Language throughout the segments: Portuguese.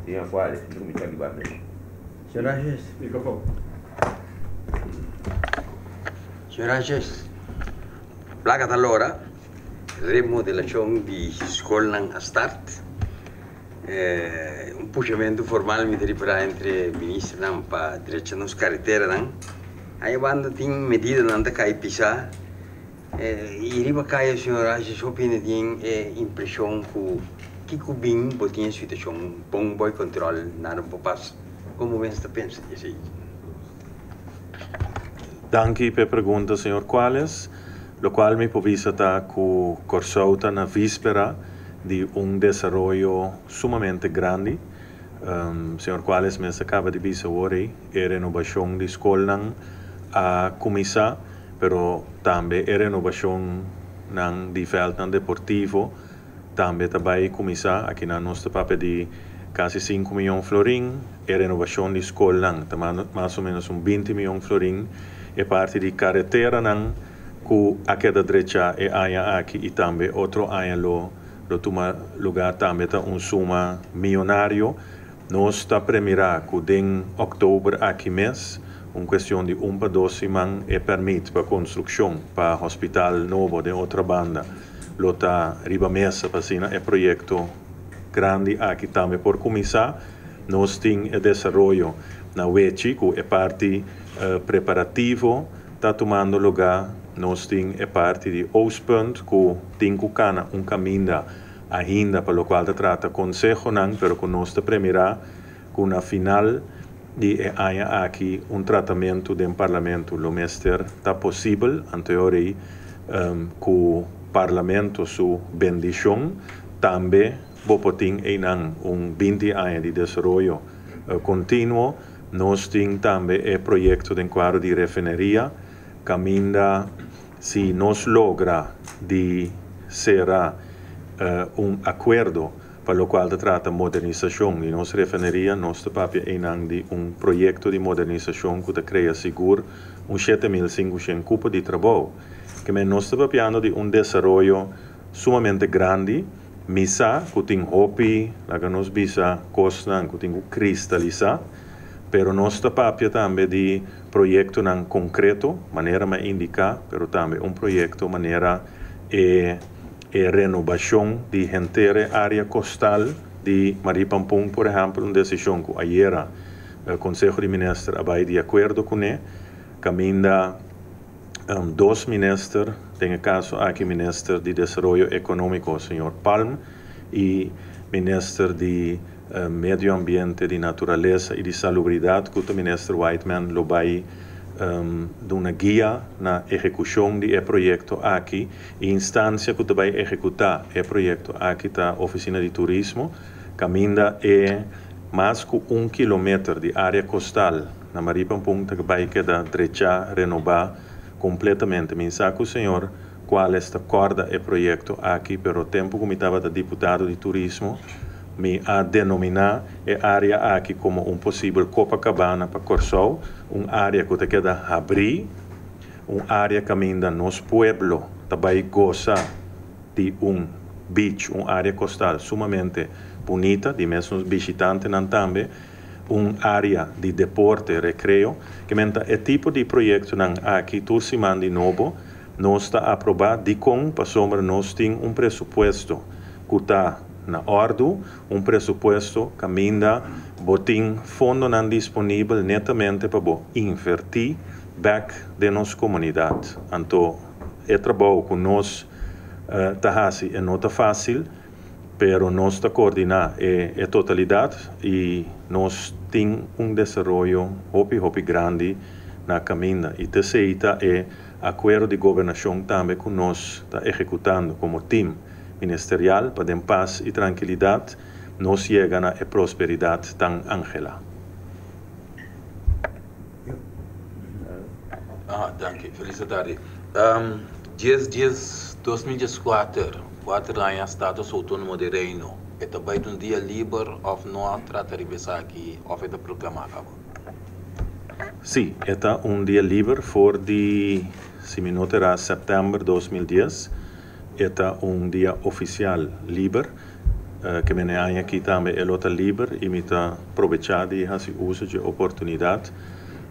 Senhor Quales, não me está aqui. Senhor Rajesh. Microfone. Senhor Rajesh, placa allora, remodelazione di scuola a start, un puxamento formale mi deriverà entre ministri per direzione carretera, aí banda tem medida nanda cai pisar, e riba cai senhor Rajesh opina tem impressão que bem botinha situação bom boy control nada para passar. Como você pensa disso? Danke per pergunta, senhor Quales, lo qual me povisa ta cu Corsouta na víspera de desenvolvimento sumamente grande. Senhor Quales me acaba de dizer ora a renovação de escola a começar, pero também a renovação de veld deportivo também vai começar aqui na nossa papel de quase 5 milhões de florin, a renovação de escola mais ou menos 20 milhões de florin, e parte de carretera que aqui da direita é área aqui e também outro área lo toma lugar também tá suma milionário. Nós está premirar que em outubro aqui mês questão de para 2 semanas e permite para construção para hospital novo de outra banda. Lo tá riba mesa para sina é projeto grande aqui também por começar. Nós temos o desenvolvimento na UECI, que é parte preparativo, está tomando lugar. Nós temos a parte de Oostpunt, que tem caminho ainda para o qual se trata consejo, pero que nós está premirar que na final de há aqui tratamento do parlamento. O mestre está possível, anterior que o parlamento sua bendição também bopoting einan 20 anos de desenvolvimento contínuo. Nós temos também o projeto de quadro de refineria, caminha se nos logra de ser acordo para o qual se trata modernização de nossa refineria. Nosso papel é de projeto de modernização que cria seguro 7.500 cupos de trabalho, que nós estamos papel de desenvolvimento sumamente grande. Misa, que tem hopi, que nos bisa costa, que tem cristalizar, pero nós papel também de projeto concreto, maneira me indicar, pero também projeto maneira renovação de inteira área costal de Maripampung, por exemplo, decisão que ayer o Conselho de Ministros vai de acordo com ele, caminha 2 ministros, tem o caso aqui ministro de Desenvolvimento Econômico, o senhor Palm, e ministro de Medio Ambiente, de Natureza e de Salubridade, que o ministro Whiteman lo vai de uma guia na execução de projeto aqui, e instância que vai executar o projeto aqui da Oficina de Turismo, caminha mais que 1 quilômetro de área costal na Maripampung, que vai quedar direita renovar completamente. Me saco, senhor, qual esta corda é projeto aqui, pero tempo que me estava da deputado de turismo, me a denominar a área aqui como possível Copacabana para Corsou, área que te queda abrir, área que ainda nos pueblo também goza de beach, área costal sumamente bonita, de mesmos visitantes também, área de deporte, recreio, que é tipo de projeto aqui, tudo se manda de novo, nós está aprovado de para sombra, nós temos presupuesto que está na ordem, presupuesto que ainda botem fundo disponível netamente para invertir back de nossa comunidade. Então, o trabalho que nós não está fácil, pero nós está coordenar a totalidade e nós temos desenvolvimento hopi grande na caminho. E terceira é acordo de governação também que nós está executando como time ministerial para dar paz e tranquilidade, nós chegamos a prosperidade tão Angela. Danke, felicidade. Dias 2004, 4 anos status autônomo de Reino. É também dia livre ou não trata de pensar aqui ou é proclamado? Sim, é dia livre for de, se me notará, setembro de 2010. É dia oficial livre. que me aña aquí también el otro libre, imita aprovechar de ese uso de oportunidad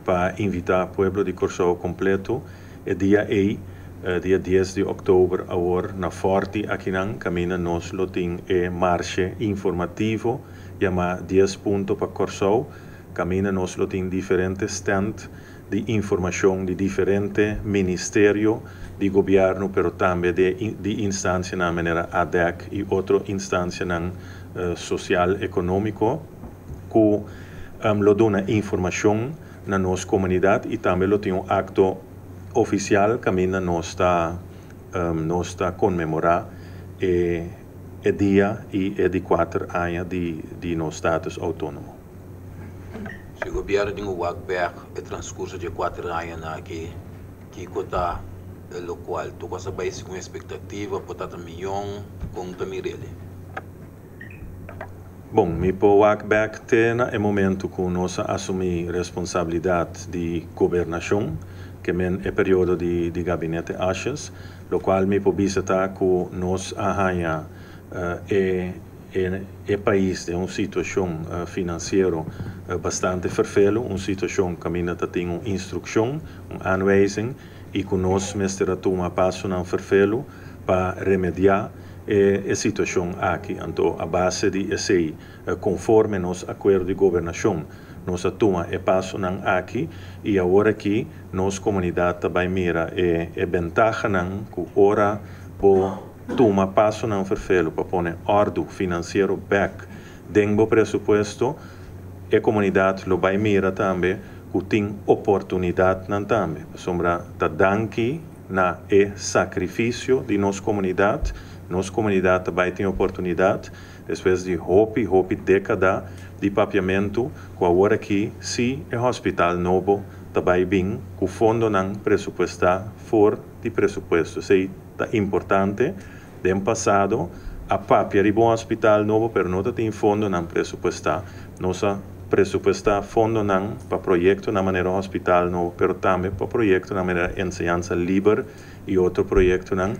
para invitar al pueblo de Curaçao completo el día 10 de octubre ahora na Forte aquí camina nos lo tin marche informativo llama 10 puntos para Curaçao camina nos lo tin diferentes stand de información de diferentes ministerios de gobierno, pero también de instancia de manera ADEC y otra instancia social económico que lo da información a nuestra comunidad y también lo tiene un acto oficial que nos está conmemorar el día y el 4 años de nuestro status autónomo. Se o governo tem o WACBEC, o transcurso de 4 anos aqui, que está o qual tu passa bem com expectativa, para estar milhão, com também ele. Bom, mi po WACBEC tem no momento que nós assumimos responsabilidade de governação, que é o período de gabinete Ashes, o qual mi po visitar que nós arranha o país tem uma situação financeira bastante vervelend, uma situação que ainda tem uma instrução, uma aanwijzing, e que nós mestre tomar passo na vervelend para remediar a situação aqui. Então, a base de esse, conforme nosso acordo de governação, nós toma o passo aqui e agora aqui, nossa comunidade também mira a vantagem que ora por toma passo não vervelho para pôr ordem financeiro back dentro do pressuposto a comunidade lo vai mira também que tem oportunidade também sombra da danke na sacrifício de nossa comunidade também tem oportunidade depois de hope década de papiamento que agora aqui se o hospital novo também bem que o fundo não pressupostar for de pressuposto sei tá importante do passado, a papia de bom hospital novo, pero não tem fundo não pressupostar. Nossa pressupostar fundo não para projeto na maneira hospital novo, pero também para projeto na maneira enseñança livre e outro projeto não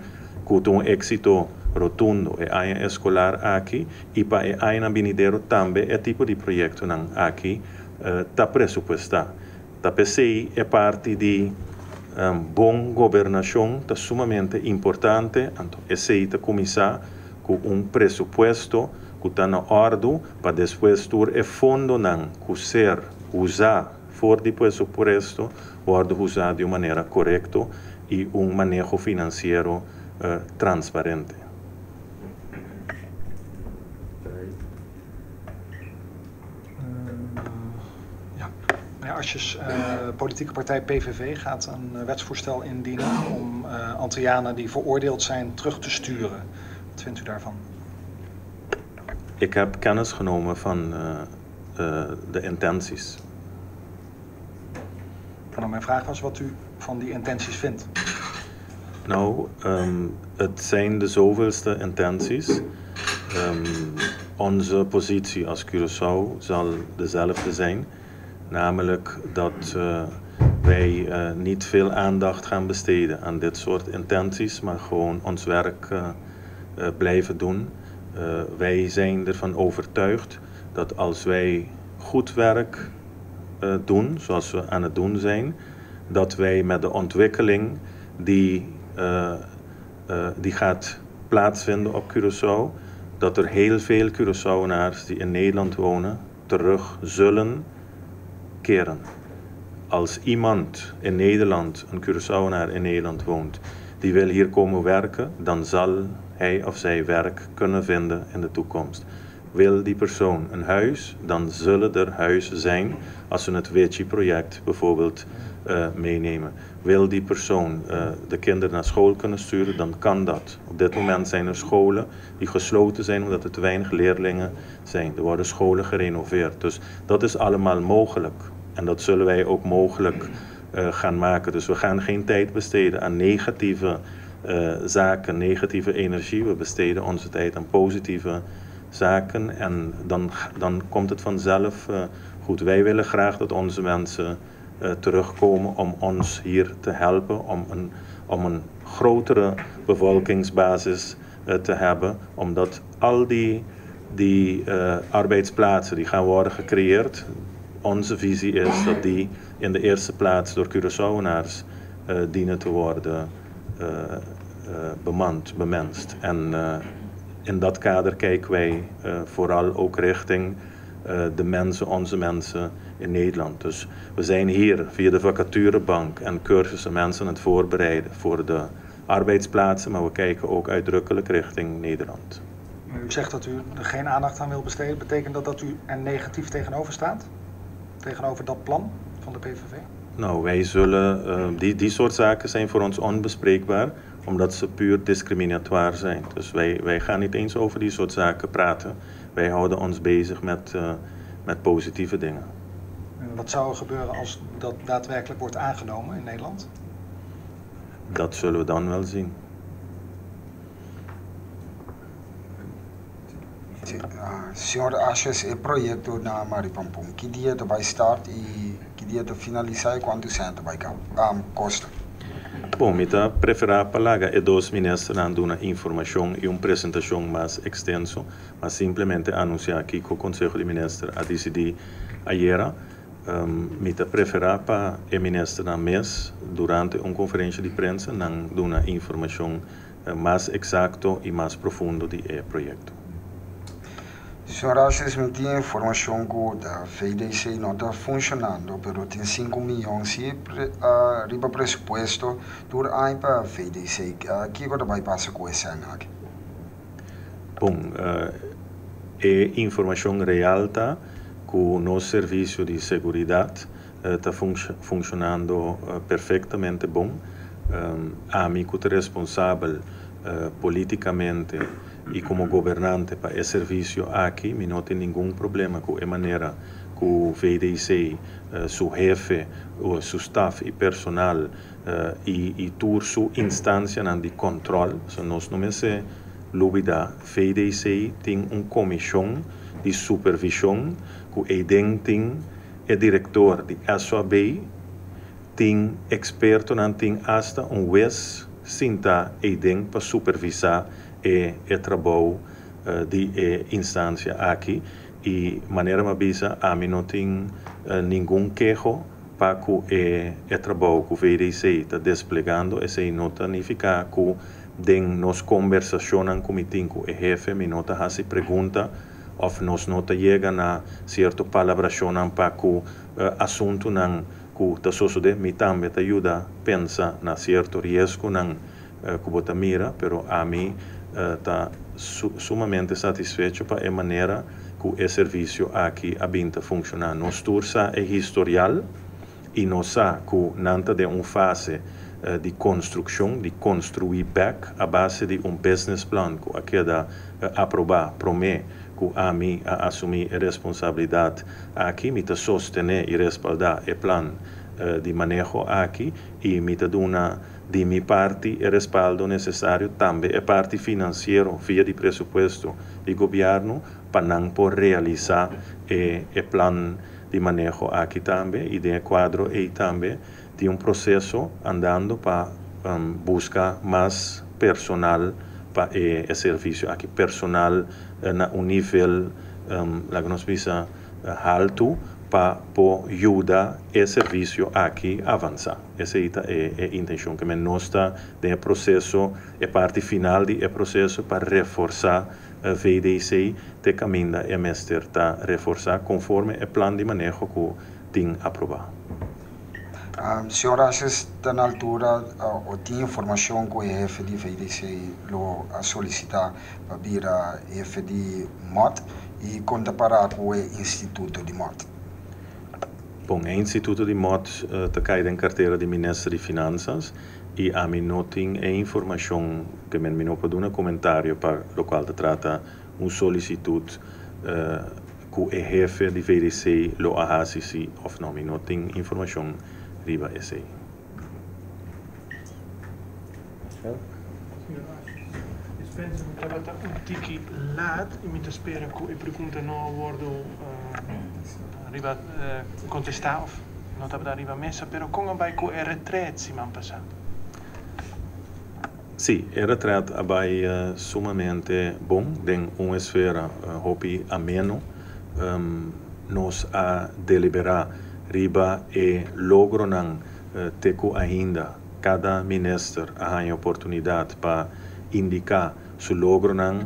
que tem um êxito rotundo é a escolar aqui e para a ano vindouro também é tipo de projeto não aqui tá pressupostar. Tá pensei é parte de bom governação é sumamente importante, então esse está começar com pressuposto que está na ordem para depois ter o fundo não que ser usar fora de pressuposto pode usar de maneira correta e manejo financeiro transparente. Asjes, politieke partij PVV gaat een wetsvoorstel indienen om Antillianen die veroordeeld zijn terug te sturen. Wat vindt u daarvan? Ik heb kennis genomen van de intenties. Nou, mijn vraag was wat u van die intenties vindt. Nou, het zijn de zoveelste intenties. Onze positie als Curaçao zal dezelfde zijn. Namelijk dat wij niet veel aandacht gaan besteden aan dit soort intenties, maar gewoon ons werk blijven doen. Wij zijn ervan overtuigd dat als wij goed werk doen, zoals we aan het doen zijn, dat wij met de ontwikkeling die gaat plaatsvinden op Curaçao, dat er heel veel Curaçaoenaars die in Nederland wonen terug zullen keren. Als iemand in Nederland, een Curaçaoenaar in Nederland woont, die wil hier komen werken, dan zal hij of zij werk kunnen vinden in de toekomst. Wil die persoon een huis, dan zullen er huizen zijn als we het WETCHI-project bijvoorbeeld meenemen. Wil die persoon de kinderen naar school kunnen sturen, dan kan dat. Op dit moment zijn er scholen die gesloten zijn omdat er te weinig leerlingen zijn. Er worden scholen gerenoveerd. Dus dat is allemaal mogelijk. En dat zullen wij ook mogelijk gaan maken. Dus we gaan geen tijd besteden aan negatieve zaken, negatieve energie. We besteden onze tijd aan positieve zaken. En dan komt het vanzelf goed. Wij willen graag dat onze mensen terugkomen om ons hier te helpen. Om een grotere bevolkingsbasis te hebben. Omdat al die die arbeidsplaatsen die gaan worden gecreëerd. Onze visie is dat die in de eerste plaats door Curaçaoenaars dienen te worden bemenst. En in dat kader kijken wij vooral ook richting de mensen, onze mensen in Nederland. Dus we zijn hier via de vacaturebank en cursussen mensen aan het voorbereiden voor de arbeidsplaatsen, maar we kijken ook uitdrukkelijk richting Nederland. U zegt dat u er geen aandacht aan wil besteden. Betekent dat u er negatief tegenover staat? Tegenover dat plan van de PVV? Nou, wij zullen, die soort zaken zijn voor ons onbespreekbaar, omdat ze puur discriminatoire zijn. Dus wij gaan niet eens over die soort zaken praten. Wij houden ons bezig met positieve dingen. En wat zou er gebeuren als dat daadwerkelijk wordt aangenomen in Nederland? Dat zullen we dan wel zien. Senhor, achas que o projeto na Maripampum, que dia vai start e que dia vai finalizar e quanto cento vai custar? Bom, mita preferar palaga e dos ministros a dar informação e apresentação mais extenso, mas simplesmente anunciar que o Conselho de Ministros a decidir ayer, mita preferar para o ministro na mês durante uma conferência de prensa não dar informação mais exato e mais profundo do projeto. Senhora, vocês me têm informação que a VDC não está funcionando, mas tem 5 milhões de riba pressuposto por ano para a VDC. O que vai passar com esse ano? Bom, é informação real está que o nosso serviço de segurança está funcionando perfeitamente bom. A mim que é responsável politicamente e como governante para esse serviço aqui, me não tem nenhum problema com a maneira que o VDC, seu chefe, seu staff e personal e toda sua instância de controle. So, nós não se dúvida, VDC tem uma comissão de supervisão que tem o diretor de SOB, tem experto, tem hasta juez sinta para supervisar o trabalho de instância aqui e maneira mais bisa a mim não tem nenhum queixo para que o trabalho que o VDC está desplegando esse não significa que nos conversaciones com o jefe me não está se pergunta ou nós não chega na certa palabração para que assunto não que está sucede me também ajuda a pensar na certo risco não que bota mira, pero a mim está sumamente satisfeito para a maneira que o serviço aqui habita funcionar. Nós tursa é historial e nós sabemos que nanta de uma fase de construção, de construir back a base de business plan que aqui da aprovar, promete que a mim assumir a responsabilidade aqui, me sostener e respaldar o plano de manejo aqui e me dona de minha parte o respaldo necessário também a parte financeira via de presupuesto do governo para não por realizar o plano de manejo aqui também e de quadro e também de processo andando para buscar mais personal para o serviço aqui personal na nível lá que nós visa alto para ajudar o serviço aqui a avançar. Essa é a intenção que nós está no processo, a parte final do processo para reforçar a VDC, te caminha a mestre está reforçar conforme o plano de manejo que tem aprovado. Senhora, está na altura, ou tem informação que o chefe de VDC a solicitar para vir a chefe de MOT e comparar com o Instituto de MOT? Bom, o Instituto de MOT está caído em carteira de Ministro de Finanças e a mim não tem a informação que me não pode dar um comentário para o qual trata solicitude que o chefe de VDC lo ahasisi ou não, me não tem informação riba esse aí. Penso que estava um tiki laat e me espera que a pergunta não wordt arriba contestar of não estava arriba mesa, pero com vai com a retreat se man passar. Sim, era trato abai sumamente bom, em uma esfera hopi ameno, nos a deliberar riba e logro nan teku ainda cada ministro a oportunidade para indicar su logro nan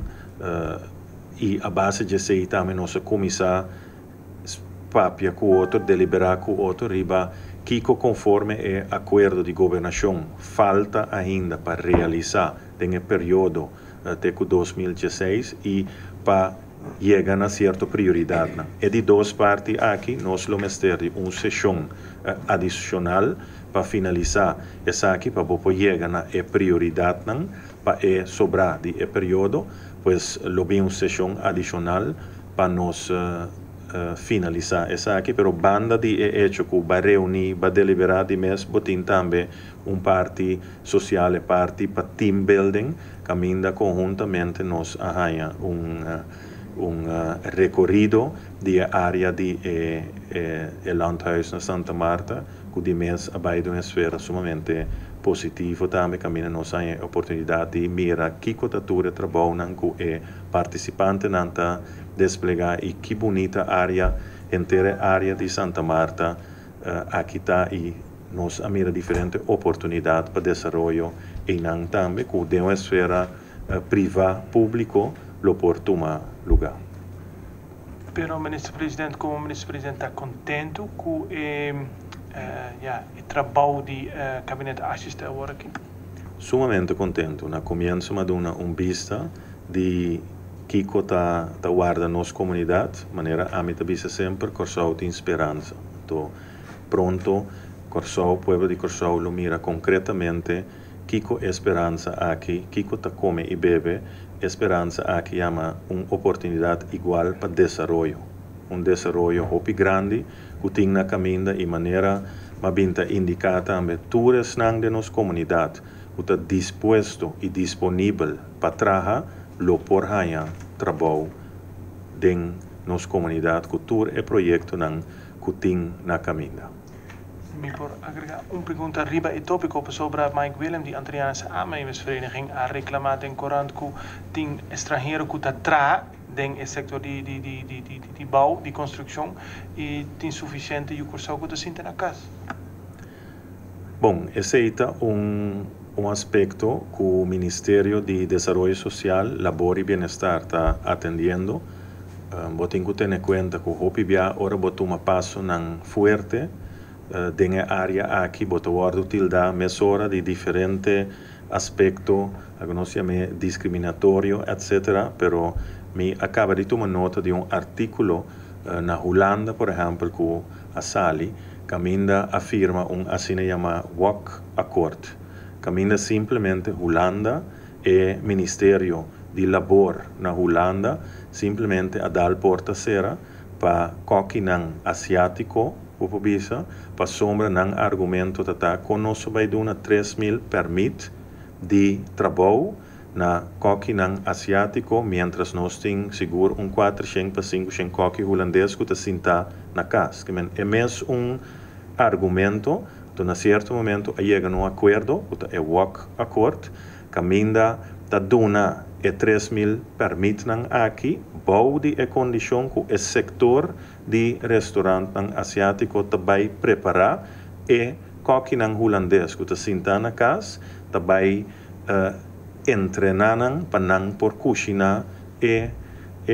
e a base de sei também nossa comissão papia com outro deliberar com outro riba Kiko conforme é acordo de governação falta ainda para realizar em período até 2016 e para chegar a certa prioridade. E de duas partes aqui nós vamos ter uma sessão adicional para finalizar essa aqui para poder chegar a prioridade para sobrar de período, pois logo uma sessão adicional para nós finalizar essa aqui, pero banda de hecho que vai reunir, vai deliberar de mês, botin também parte social, parte para team building, caminha conjuntamente nós arranha recorrido de área de Landhuis na Santa Marta, que de mês vai de uma esfera sumamente positivo também, caminha nós a oportunidade de mirar que cotatura trabalho que participante nanta desplegar e que bonita área, inteira área de Santa Marta aqui está e nós a mira diferente oportunidade para desenvolvimento e não também que de uma esfera privada, público, lo por tomar lugar. Pero ministro-presidente, como ministro-presidente está contente com o trabalho do gabinete assiste agora aqui? Sumamente contente. Na comienzo me dá vista de Kiko tá guarda nossa comunidade, maneira a mim também sempre Corsau tem esperança. Então, pronto, Corsau, povo de Corsau, lo mira concretamente, Kiko esperança aqui, Kiko tá come e bebe, esperança aqui chama uma oportunidade igual para desenvolvimento. Desenvolvimento hopi grande, que tem na caminho e maneira, mas binta indicar também todos de nossa comunidade, que está disposto e disponível para trabalhar lo por haya trabalho den nossa comunidade cultura e projeto nan kuting na caminho. Me por agregar uma pergunta riba e tópico sobre Mike Willem, die Antilliaanse aannemersvereniging, a reclamar den corant que tem estrangeiro que está tra den sector de bouw, de construção e tem suficiente e o curso que está na casa. Bom, esse é um aspecto que o Ministério de Desenvolvimento Social, Labor e Bem-Estar está atendendo. Tem que ter em conta que o Hopibia ora botou um passo forte na área aqui, botou a utilizar mesura de diferentes aspectos, não se chama discriminatório, etc. Pero me acaba de tomar nota de artículo na Holanda, por exemplo, que a Sali, caminha afirma assim chama WAC Accord. Caminha simplesmente Holanda e Ministério de Labor na Holanda simplesmente a dar porta cera para qualquer asiático para sombra não argumento tata conosco vai dar 3.000 permit de trabalho na qualquer asiático mientras nós tem seguro 400 para 500 qualquer holandês que está na casa. É mesmo argumento. Então, a certo momento, chega um acordo, é o WAC Accord, caminha da dona e 3.000 permitem aqui, bom de condição que o setor de restaurante asiático também preparar e qualquer holandês que está na casa também treinar para não por cozinhar e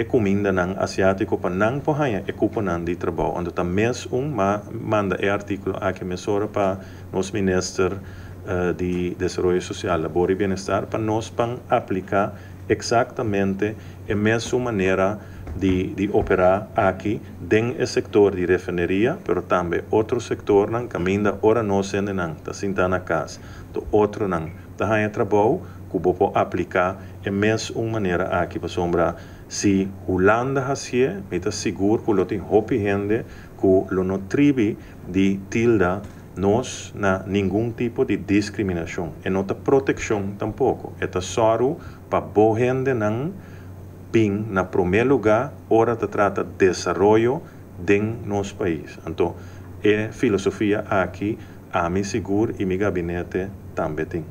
comida asiático para não porra e culpa de trabalho. Então também manda artigo aqui mesura para nos ministro de Desenvolvimento Social, Labor e Bem-Estar para nós aplicar exatamente a mesma maneira de operar aqui dentro do setor de refineria, mas também outro setor que ainda ora nós ainda está na casa. Então outro não está trabalho que pode aplicar a mesma maneira aqui para sombra. Se Holanda hasie, me está seguro que lo tem hopi gente que lo não tribe de tilda nós na nenhum tipo de discriminação e não proteção tampouco. É só para boa gente não pin na primeiro lugar hora de trata de desenvolvimento dentro do nosso país. Então, é filosofia aqui a mim seguro e meu gabinete também tem.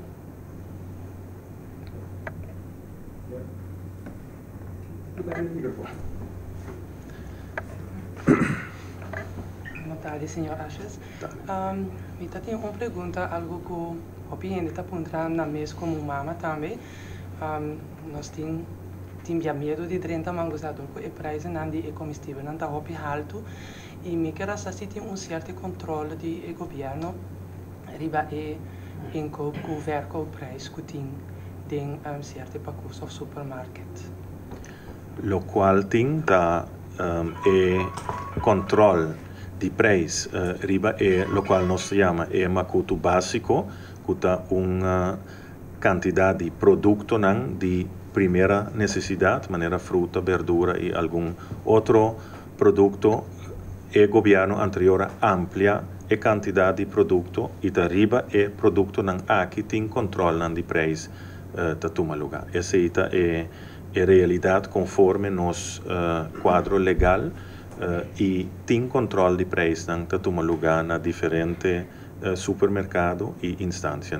Boa tarde, senhor Ashes. Eu tenho uma pergunta, algo que o opinião está pondo na mesa como mama também. Nós temos medo de 30 mangos da dor, e preço não de comestível não está alto, e me quero saber se tem certo controle do governo riba em que o verko o preço que tem certo pacotes of supermarket. Lo qual tem controle de preço riba lo qual nós chama macuto básico, que tá uma quantidade de produto de primeira necessidade, maneira fruta, verdura e algum outro produto. O governo anterior amplia a quantidade de produto e dariba produto aqui tem controle de preço da toma lugar. Essa é a realidade conforme nos quadro legal e tem controle de preço da toma lugar na diferente supermercado e instância.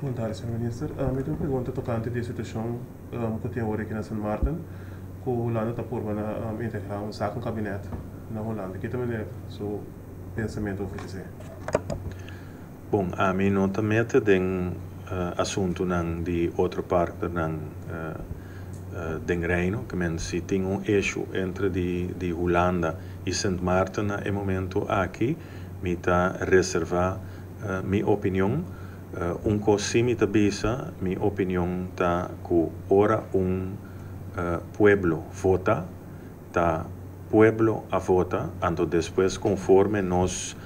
Boa tarde, Sr. Minister. Eu tenho uma pergunta tocante à situação que tem agora aqui na São Martin, que a Holanda está por integrar um saco gabinete na Holanda. Que também é o seu pensamento sobre isso? Bom, a mim não também tem assunto de outra parte do Reino, que se tem eixo entre de Holanda e Sint Maarten no momento aqui, me está reservar minha opinião. Così bisa, mi opinión ta que ora pueblo vota, ta pueblo a vota, ando después conforme nos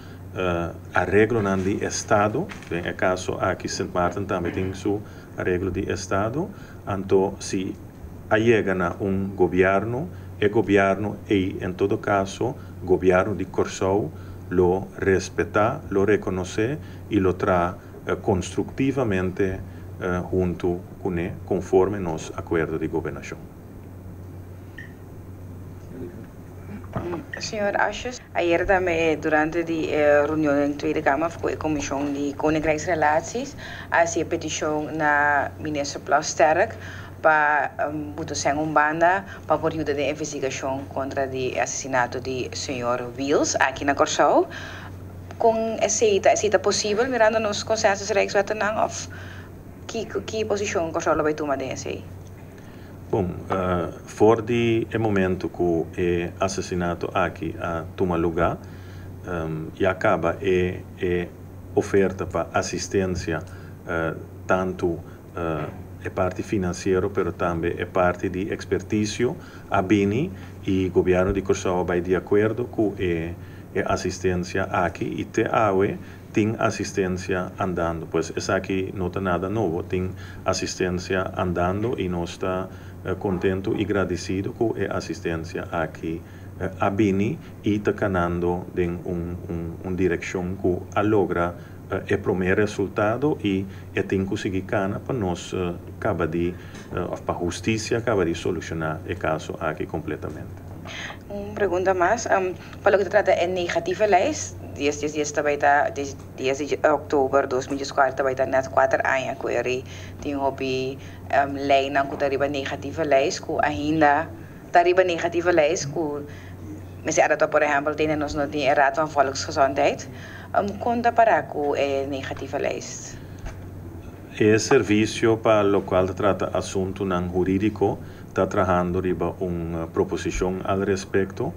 arreglo de Estado, en el caso aquí Sint Maarten también tiene su arreglo de Estado, ando si llega gobierno, el gobierno y en todo caso gobierno de Curaçao lo respeta, lo reconoce y lo trae construtivamente junto con él, conforme nos acuerdos de gobernación. Senhor Ashes, ayer também durante a reunião em Tweede Kamer com a Comissão de Koninkrijksrelaties, há petição na minister Plasterk para botar banda para o período de investigação contra o assassinato de senhor Wils aqui na Curaçao. Com aceita possível mirando nos consensos Rijkswetten of que posição Curaçao vai tomar desse? Bom, for de momento que o assassinato aqui toma lugar, e acaba oferta para assistência tanto a parte financeira, mas também a parte de expertício a Bini e o governo de Curaçao vai de acordo com a assistência aqui e tem assistência andando, pois essa aqui não está nada novo, tem assistência andando e nós está contento e agradecido com a assistência aqui a Bini e está canando em uma direção que logra o primeiro resultado e tem que conseguir cana para nós para a justiça acaba de solucionar o caso aqui completamente. Uma pergunta mais, para o que trata de negativa lijst, desde outubro de 2004 vai estar net 4 anos que ele tem hobby lei na que negativa lijst, que ainda está negativa lijst, que mas era por exemplo tem nós não tem raad van volksgezondheid, conta para com a negativa lijst. É serviço para o qual trata assunto não jurídico. Está trabalhando riba uma proposição al respeito.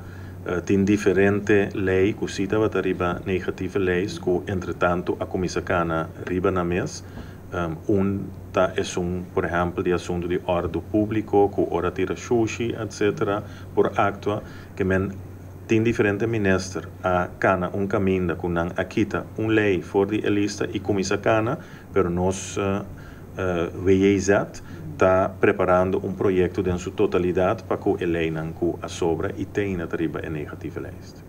Tem diferente lei que cita riba negativa leis que entretanto a comissão cana riba na mesa. Por exemplo, de assunto de ordem público, que ora tira sushi, etc. Por acto que tem diferente ministro a cana caminho que não aquita lei for de lista e comissão cana, pero nós veíamos está preparando projeto em sua totalidade para que a lei não a sobra e tenha a negativa lista.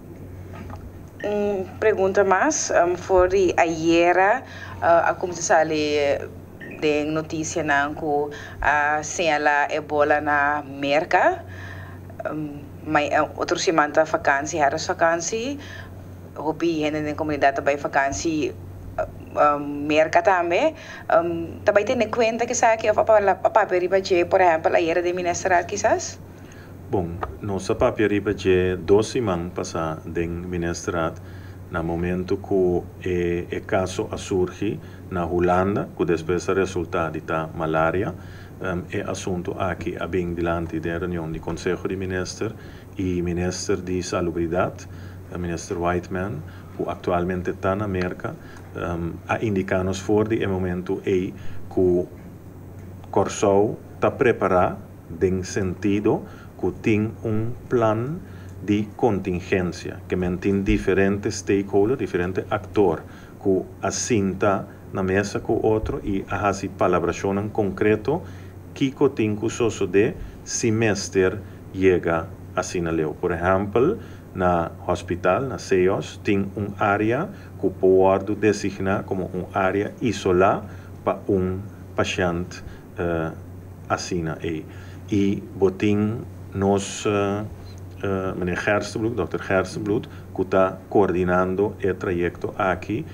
Pergunta mais, foi ayer a comissão de notícia que senhala ebola na Merca, mas outra semana vakansie, herfstvakansie, hopi hen in comunidade também vakansie merca também também tem conta que sabe que a papel de por exemplo a era de ministerial quizás. Bom, nossa papel de 12 semanas passar den ministerial no momento que o caso surge na Holanda, que depois o resultado da malária, é assunto aqui a bem diante da reunião do Conselho de Ministros e Ministro de Salubridade, o Ministro Whiteman, que atualmente está na América, a indicar-nos for de momento que o Corsou está preparado em sentido que tem plano de contingência, que mantém diferentes stakeholders, diferentes atores, que assinta na mesa com outro e a palabração em concreto que tem que suceder semestre chega a sinaleu. Por exemplo, na hospital, na CEOS, tem área que pode designar como área isolada para paciente assina aí. E botin nos meneer Gerstenbloed, Dr. Gerstenbloed, que está coordenando o trajecto aqui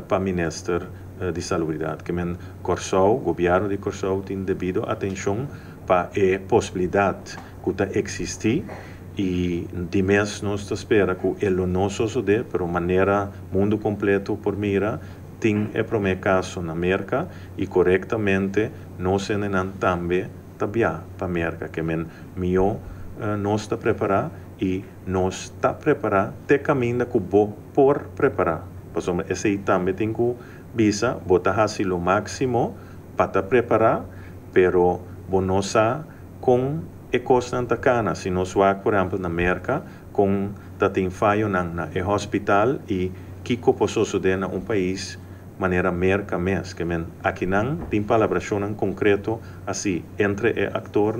para o Ministério de Salubridade. Que men Corsou, o governo de Corsou, tem devido atenção para a possibilidade que está existir e de mês nós esperamos que ele não suceder, pero maneira mundo completo por mira, tem o primeiro caso na América e corretamente nós ainda também para a América, que men melhor nós está preparado e nós está preparado até caminho que por preparar. Por esse aí também tem que visa botar assim o máximo para estar preparado, pero bonosa com e costa na cana. Se nós vamos, por exemplo, na América, com tem falho na hospital e que pode suceder na país maneira América mesmo, que aqui não tem palabração em concreto assim entre o ator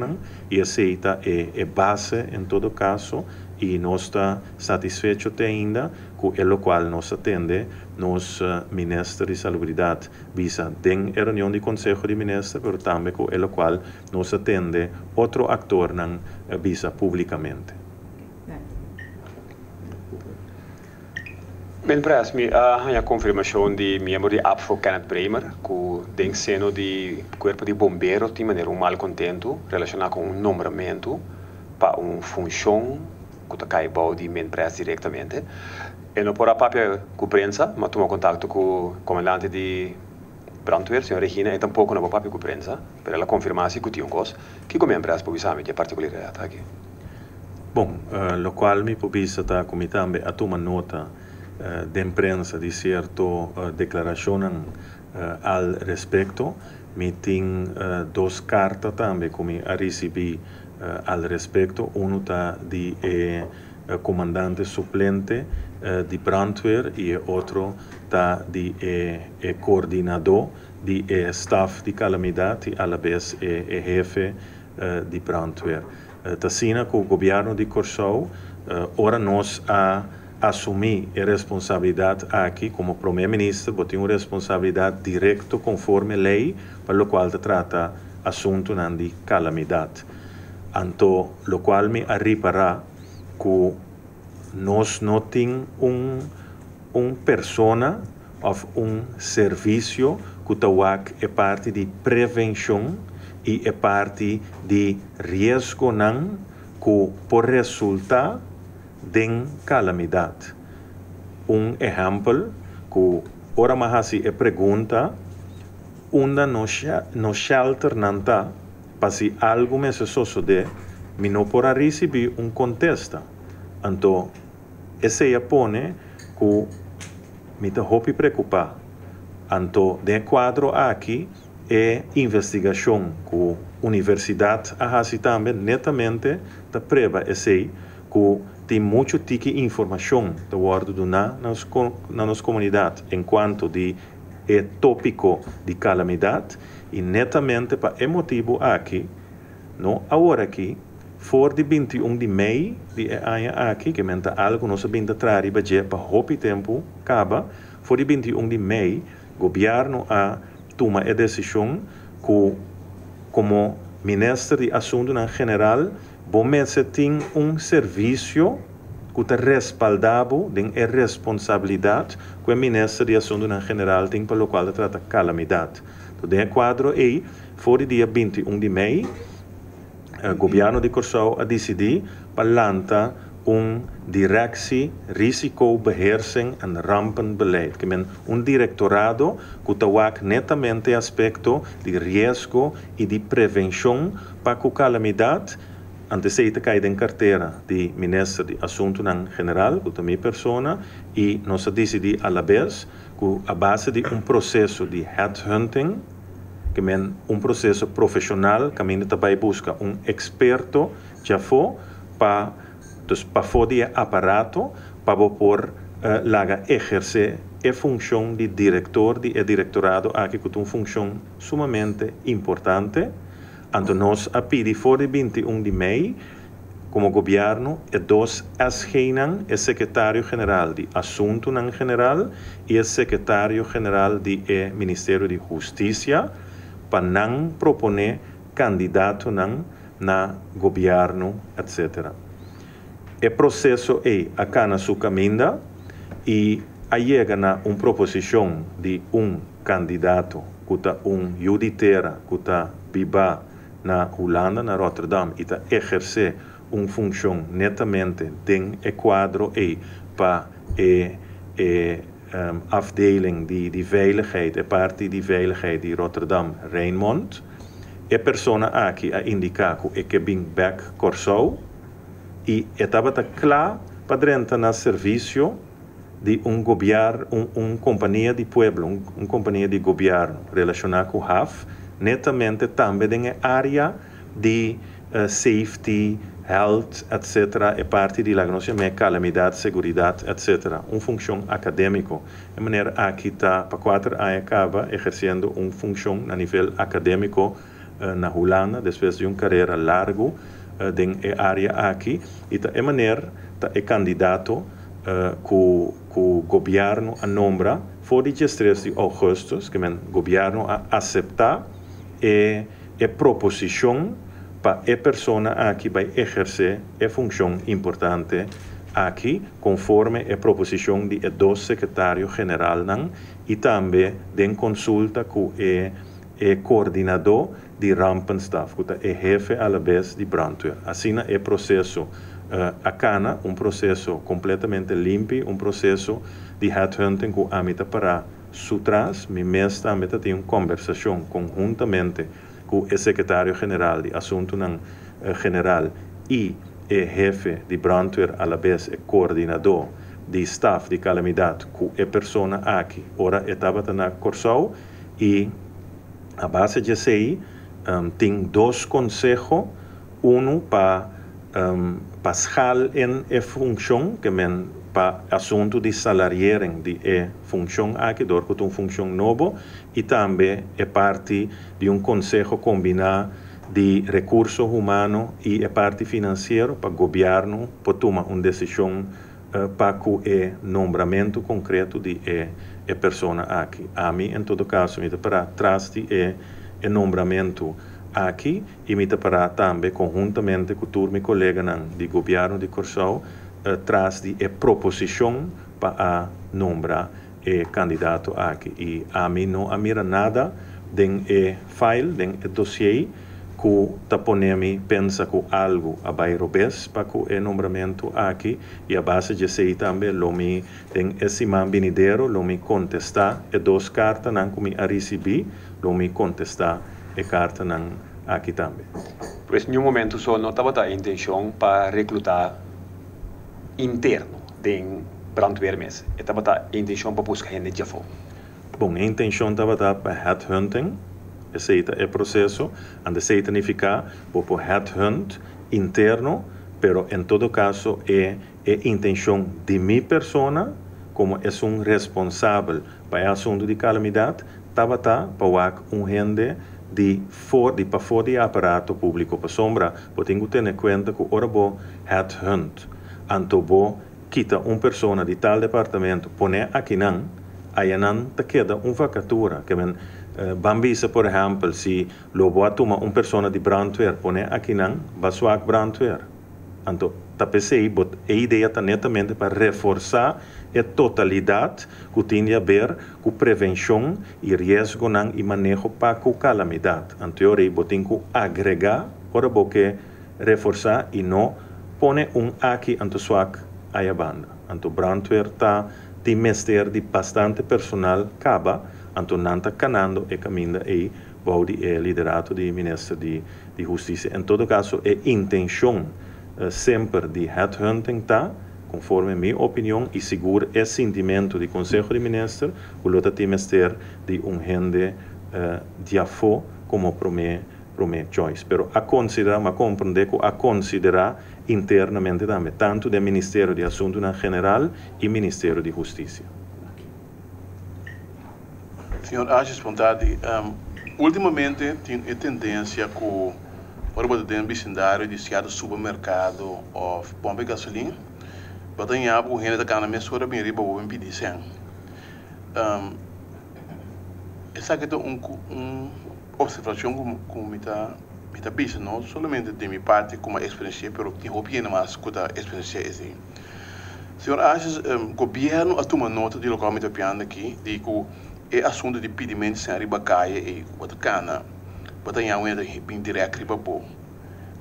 e aceita é base em todo caso e nós está satisfeito ainda com o qual nós atende nos Ministros de Salubridade visa den reunião de Conselho de Ministros, mas também com o qual nós atende outro ator visa publicamente. Men pres mi a confirmação de membro de APFO Kenneth Bremer, que tem seno de corpo de bombeiro de maneira malcontento relacionado com nomeamento para função que está caibau de men pres diretamente. E não por a papel com prensa, mas tomou contato com o comandante de brandweer, senhora Regina, e tampouco não papel com prensa, para ela confirmar se que tinha coisa que como pres por visar de particularidade aqui. Bom, lo qual me pobisa está como também a tomar nota de imprensa de certo declaração al respecto. Me tem duas cartas também que me recebi al respecto. Uma está de comandante suplente de brandweer e outro está de coordenador de staff de calamidade e a la vez jefe de brandweer. Tassina com o governo de Corsou, ora nós assumir a responsabilidade aqui como primeiro-ministro, botar uma responsabilidade direta conforme a lei, para o qual trata assunto de calamidade. Então, o qual me arribará que nós não temos persona ou serviço que é parte de prevenção e é parte de risco que por resultar de calamidade. Exemplo que ora mais é pergunta onde no shelter não está para se algo me suceder, me não pode receber contesta. Então, esse é pone que me está preocupar. Então, de quadro aqui é investigação que a universidade a também netamente da preva esse que tem muito tipo de informação da ordem do na nossa comunidade enquanto de tópico de calamidade e netamente para o motivo aqui não agora aqui for de 21 de maio de ano aqui que menta algo nós bem trari para hopi tempo acaba for de 21 de maio governo a toma a decisão que como ministro de assunto general bom tem serviço que está respaldado de a responsabilidade que o Ministério de Assuntos General tem para o qual trata calamidade. Então, de quadro aí, fora dia 21 de maio, o governo de Curaçao a decidir para lançar directie, risicobeheersing en rampenbeleid. Que directorado que trabalha netamente aspecto de risco e de prevenção para a calamidade. Anteceita cai em carteira de Ministro de Assuntos General, que também persona, e nós decidimos a la vez que a base de processo de headhunting, que é processo profissional, que a também busca experto, já foi, para fazer aparato, para poder exercer a função de diretor de directorado, aqui que é uma função sumamente importante. Então, nós a pedir for de 21 de maio, como governo, e dois esgenan, o secretário-geral de Assuntos General e o secretário-geral do Ministério de Justiça, para não proponer candidato na governo, etc. O processo é acá na sua caminho e chega na proposição de candidato que está judiciário, que está viva na Holanda, na Rotterdam, e está exercer função netamente em quadro para a afdeling de veiligheid, a parte de veiligheid de Rotterdam Rijnmond. A pessoa aqui a indicar que vem back Curaçao e estava claro para entrar no serviço de governo, companhia de pueblo, companhia de governo relacionada com o HAF, netamente também na área de safety, health, etc., é parte de calamidade, segurança, etc., função acadêmica. De maneira aqui está, para 4 anos, acaba exercendo função a nível acadêmico na Holanda, depois de carreira larga na área aqui, e de maneira é candidato que o governo a nombra, for de 3 de agosto, que o governo a aceitar a proposição para a pessoa aqui vai exercer a função importante aqui, conforme a proposição de dois secretários-geral e também de consulta com o coordenador de Rampenstaff, que é jefe a la vez de brandweer. Assim é o processo acana, processo completamente limpo, processo de headhunting que a meta para sutras, mês também tem uma conversação conjuntamente com o secretário-geral de Assuntos General e o jefe de brandweer, a la vez o coordenador de staff de calamidade, com a pessoa aqui. Ora, estava na Curaçao e a base de CI tem 2 conselhos, para passar em a função, que é para assunto de salariering de função aqui, que é uma função nova, e também é parte de conselho combinado de recursos humanos e a parte financeira para o governo para tomar uma decisão para o nombramento concreto de a pessoa aqui. A mim, em todo caso, me para trás de o nombramento aqui e me para também conjuntamente com o meu colega de governo de Curaçao traz de a proposição para nombrar o candidato aqui. E a mim não mira nada em file, em dossiê, que taponemi pensa que algo vai robes para o nombramento aqui e a base de sei também lo me em esse man venideiro lo me contestar e 2 cartas não que me a receber lo me contestar e carta não aqui também. Pois em momento só não estava a intenção para recrutar interno de brandweer mesmo. Estava a intenção para buscar gente de fora. Bom, a intenção estava para headhunting. Aceita o processo, onde se significa por headhunt interno, pero em todo caso é a intenção de minha pessoa, como é responsável para o assunto de calamidade, estava para gente de para fora de aparato público para sombra, porque tenho que ter em conta que ora bo headhunt, anto bo quita pessoa de tal departamento, pone aqui não, aí não te queda vacatura, que Bambisa, por exemplo, se lobo a tomar pessoa de brandweer, pone aqui não, vai suar brandweer. Então, tapesei, a ideia está netamente para reforçar a totalidade que tem a ver com prevenção e risco e manejo para a calamidade. Anteriormente, botem que agregar, ora porque reforçar e não pone aqui ante suac a banda. Anto brandweer está de mestre de bastante personal caba, anto nanta canando e caminda e boude é liderato de ministro de Justiça. Em todo caso, a intenção sempre de headhunting está, conforme minha opinião, e seguro é sentimento do Conselho de Ministros, o luta de mestre de gente de afo como promete choice. Pero a considerar, a compreender que a considerar internamente também, tanto do Ministério de Assuntos General e Ministério de Justiça. Senhor Ages Bondade, ultimamente tem a tendência que para o vecindário de certo supermercado ou pompa de gasolina, batalha o gente da cana mesura bem riba o impedir sem. Essa é observação como me está pensando, não somente de minha parte como experiência, mas tem opinião mais que a experiência é assim. Senhor Ages, o governo toma nota de local me está piando aqui, de que é assunto de pedimento sem riba caia e o cana, batalha o gente bem direto riba boa.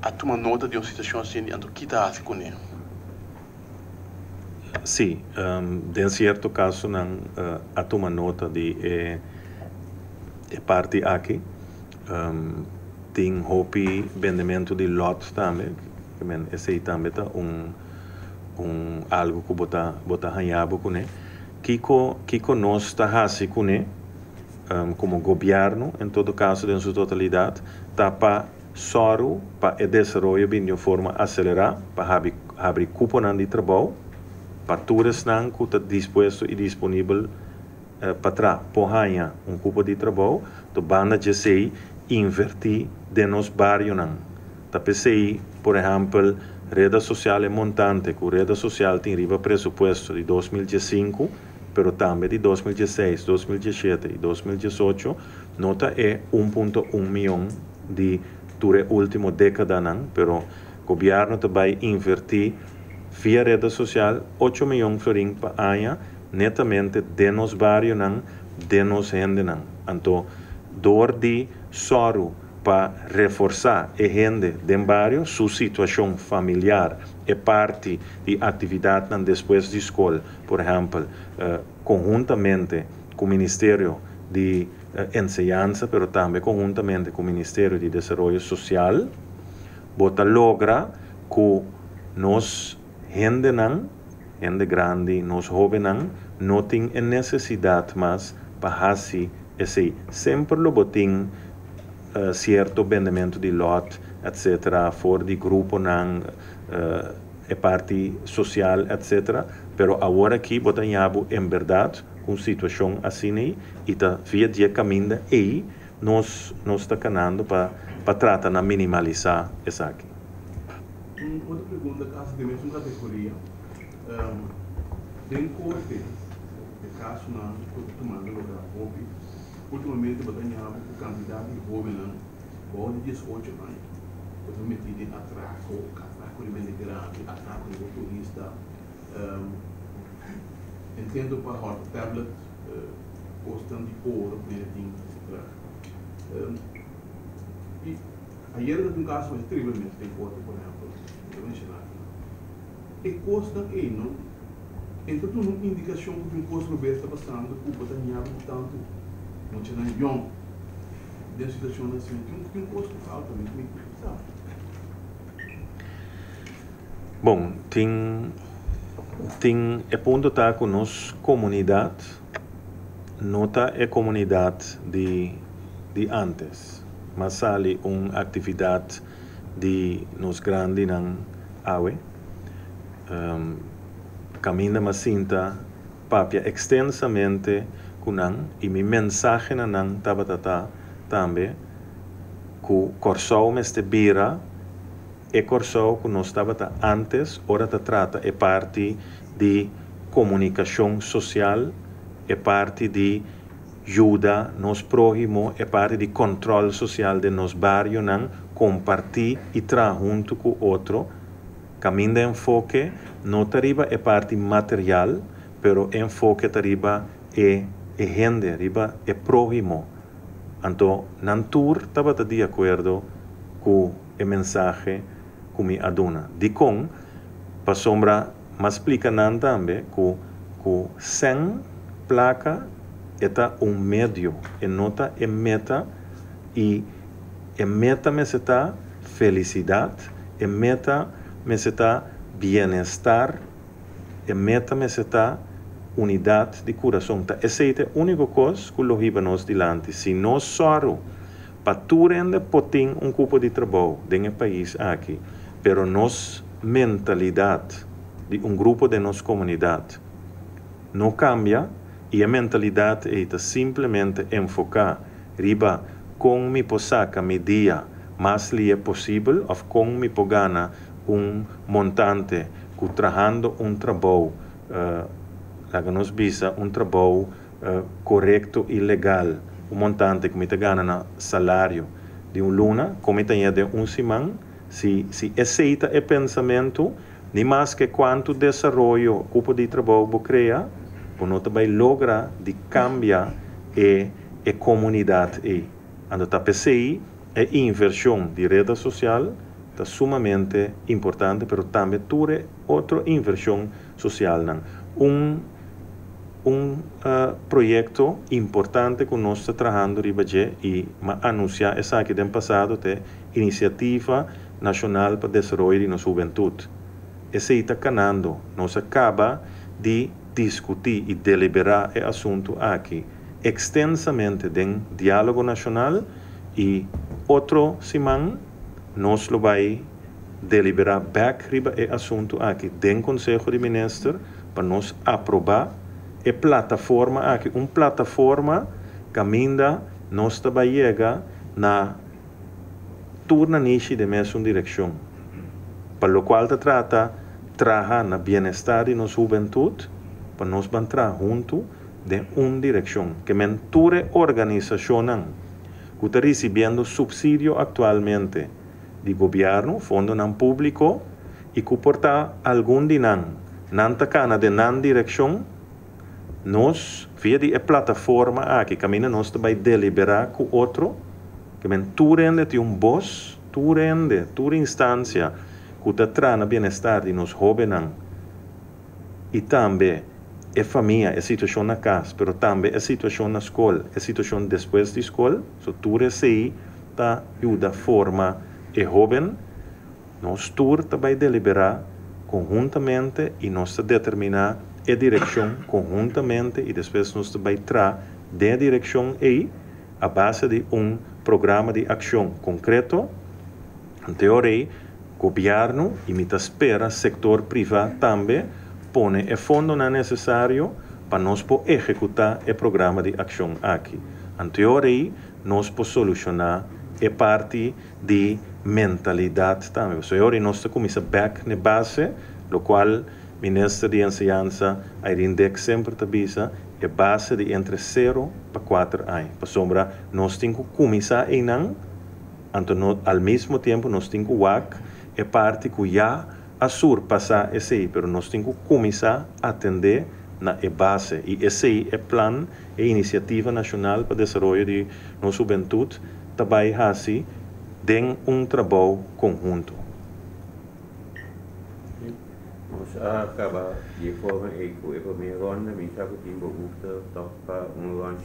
A toma nota de uma situação assim, então que está assim com ele? Sim, em certo caso, a toma nota de parte aqui, tem hobby vendimento de lot também, que esse também tá algo que bota hanhabo com ele, que nós está assim com ele, como governo, em todo caso, em sua totalidade, tá para soro para o desenvolvimento de forma acelerada, para abrir cupom de trabalho, para todos que estão dispostos e disponíveis para trás, porra, cupom de trabalho, to banda de sei invertir de nos barrios não. Tá pensei, por exemplo, rede social é montante, que a rede social tem riba presupuesto de 2015, pero também de 2016, 2017 e 2018, nota é 1,1 milhão de durante a última década, pero o governo também invertir via rede social 8 milhões de florins por ano, netamente de nos barrios, de nos gente. Então, dor de soro para reforçar a gente do barrio, sua situação familiar é parte de atividade depois de escola, por exemplo, conjuntamente com o Ministério de Enseñanza, pero também conjuntamente com o Ministério de Desenvolvimento Social, bota logra que nós gente grande, nós jovens não tem necessidade mais para fazer esse sempre lo botin certo vendimento de lot, etc., fora de grupo é parte social, etc., pero agora aqui botanhabo em verdade com situação assim e tá via dia caminho e nós está canando para tratar de minimalizar isso aqui. Outra pergunta, caso de mesma categoria, tem corte de caso na tomando lugar hobby, ultimamente batalhamos com quantidade de hobby na de 18 anos, eu meti de atraco de imigrante, atraco de motorista, entendo para hot tablet, custam de ouro, etc. E ayer eu um caso extremamente tem corte, por exemplo, eu mencionar e custa aí, não? Então, tu não indicação que um custo no está passando, o batalhado tanto, não tinha nenhum, de situação assim, que um custo falta, muito sabe? Bom, tem ponto tá com nós comunidade, nota é comunidade de antes, mas ali uma atividade de nos grande não awe. Caminha mas sinta papia extensamente kunang e minha mensagem nang tabatata também que corsou meste bira e corsou que nós tabata antes ora ta trata é parte de comunicação social é parte de ajuda nos próximo é parte de controle social de nos barrio nang compartir e tra junto com outro caminda enfoque no tariba é parte material, pero enfoque tariba é gente, riba é próximo. Então, Nantur estava de acordo com o mensagem que me aduna. De com, para sombra, mas explica nan também que sem placa é medio, e nota é meta, e meta me está felicidade, e meta me está bem-estar, e meta me está unidade de coração. Essa é a única coisa que nós vamos dilante. Se nós só para tu rende potem cupo de trabalho dentro do país aqui, pero nos mentalidade de grupo de nossa comunidade não cambia, e a mentalidade é simplesmente enfocar riba com me posaca me dia mais lhe é possível, ou com me pogana montante que trabalhando trabalho que nos visa trabalho correto e legal, montante que me gana na salário de luna, como tem de semana, se aceita o pensamento, nem mais que quanto desenvolvimento o grupo de trabalho você cria, você também logra de cambiar a comunidade. Então, a PCI é inversão de rede social, é sumamente importante, mas também tem outra inversão social. Projeto importante que nós estamos trabalhando e anunciar essa aqui do passado é Iniciativa Nacional para o Desenvolvimento da Juventude. Esse está canando, nós acaba de discutir e deliberar o assunto aqui extensamente em diálogo nacional, e outro semana nós vai deliberar back riba o assunto aqui dentro do Conselho de Ministros para nós aprovar a plataforma aqui, plataforma que ainda nós também chega na turna niche de mesma direção, para o qual se trata trabalhar na bem-estar de nossa juventude, para nós entrar junto de uma direção, que menture organização que está recebendo subsídio atualmente de governo, fundo não público, e que porta algum dinam, não tacana de não direção, nós, via de plataforma aqui, caminha nós também deliberar com outro, que menture de boss, tua instância, que está trazendo bem-estar de nos jovens, e também a família, a situação na casa, mas também a situação na escola, a situação depois da escola, tu recebi está ajuda forma e jovem, nós também deliberar conjuntamente e nós determinar a direção conjuntamente e depois nós também trazer da direção aí a base de programa de ação concreto, em teoria, governo e me espera setor privado também põe o fundo necessário para nós executar o programa de ação aqui. Em teoria, nós podemos solucionar a parte de mentalidade também. Agora nós começamos back na base, o qual o Ministro de Enseñanza ainda sempre avisa a base de entre 0 para 4 anos. Para sombra, nós temos que começar então, ao mesmo tempo, nós temos que a parte que já a surpassar esse aí, mas nós temos que começar a atender na base. E esse é o plano, a Iniciativa Nacional para o Desenvolvimento de nossa Juventude, também assim, tem trabalho conjunto. Nós acaba de forma que a primeira ronda, me sabe que tem behoefte para ronda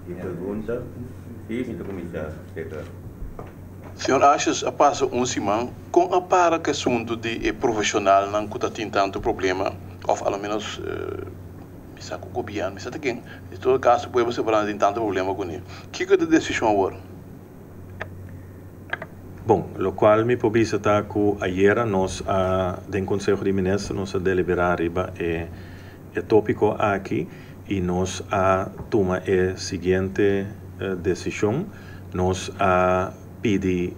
de pergunta. Sim, então começar. Senhor Ashes, a passa semana, com a para que assunto de profissional não que tem tanto problema, ou pelo menos, me sabe o governo, me sabe quem, em todo caso, pode você falar tem tanto problema com ele. O que é a decisão agora? Bom, o qual me pode estar que ayer nós, do Conselho de Ministros, nós deliberar o tópico aqui e nós toma a seguinte decisão, nós pedi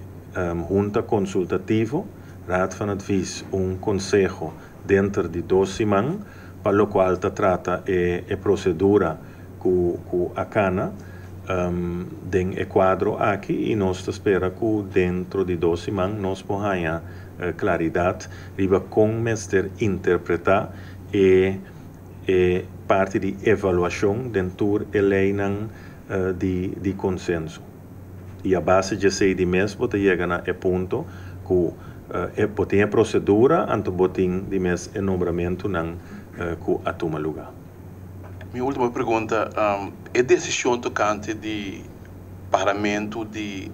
junta consultativo, raad van advies, conselho dentro de 2 semanas, para o qual trata a procedura que a cana den quadro aqui e nós espera que dentro de 2 semanas nós possamos claridade riba como mestre interpretar e parte de avaliação dentro da lei de consenso. E a base de sei de mês pode chegar a ponto que pode a procedura antes botin de mês o nomeamento que a toma lugar. Minha última pergunta é decisão tocante de parlamento de